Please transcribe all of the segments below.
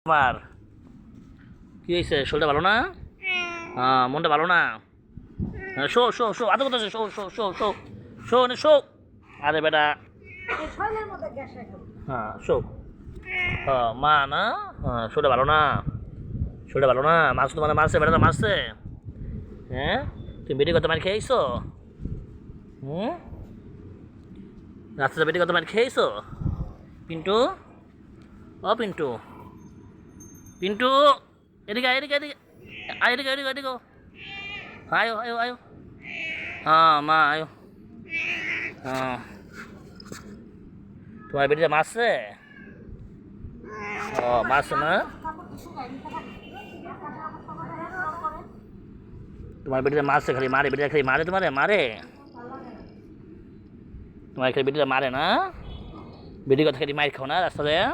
আমার কি হয়েছে? শরীরটা ভালো না? হ্যাঁ, মনটা ভালো না? শো শো শো আদৌ কথা show show show show show নে শো। আরে বেটা, হ্যাঁ শো। মা না? হ্যাঁ, শরীরটা ভালো না? শরীরটা ভালো না? মাছ তো মানে মারছে, বেটা মারছে। হ্যাঁ, তুমি বেটি কত মার খেয়েছো? হুম, রাস্তাতে বেটি কত মার খেয়েছো? পিন্টু, ও পিন্টু, পিন্টু, এদিকে আয়, এদিকে এদিকে আয়, এদিকে এদিকে এদিকে আয়ো আয়ো আয়ো। হ্যাঁ মা আয়ো। হ্যাঁ, তোমার বেটিটা মারছে? ও মারছে না? তোমার বেটিটা মারছে, খালি মারে, বেটিটা খালি মারে, তোমারে মারে, তোমার খালি বেটিটা মারে না? বেটি কথা খালি মার খাও না রাস্তা দেয়?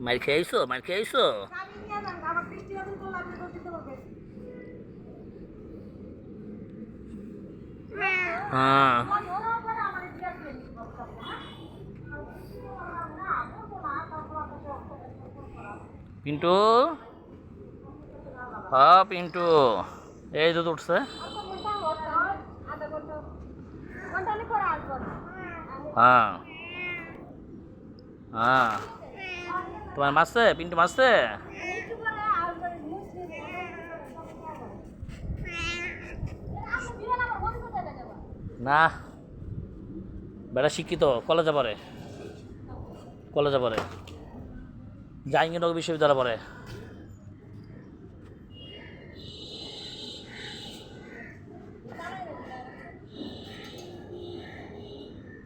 মার খেয়েছো, মার খেয়েছো? হ্যাঁ, পিন্টু, হ্যাঁ পিন্টু, এই দুধ উঠছে। হ্যাঁ হ্যাঁ, তোমার মারছে? পিন্টু মারছে? না, বেটা শিক্ষিত, কলেজে পড়ে, কলেজে পড়ে, জাহাঙ্গীরনগর বিশ্ববিদ্যালয়ে পড়ে।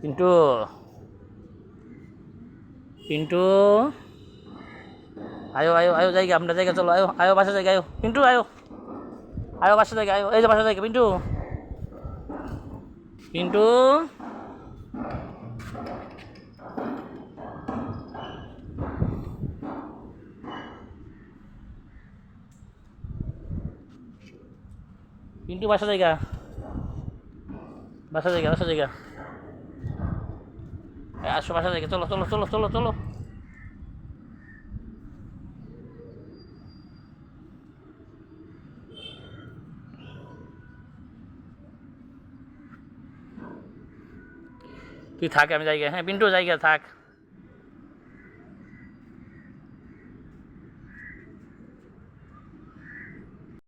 পিন্টু, পিন্টু, আয়ো আয়ো আয়ো, জায়গা আপনার জায়গা, চলো আয়ো আয়ো বাসা জায়গা, আয়ো পিন্টু আয়ো, আয়ো বাসা জায়গা, আয়ো, এই যে বাসা জায়গা পিন্টু, পিন্টু, পিন্টু বাসা জায়গা, বাসা জায়গা, বাসা জায়গা, আসো বাসা জায়গা, চলো চলো চলো চলো চলো। তুই থাক, আমি জায়গা, হ্যাঁ পিন্টু জায়গা থাক।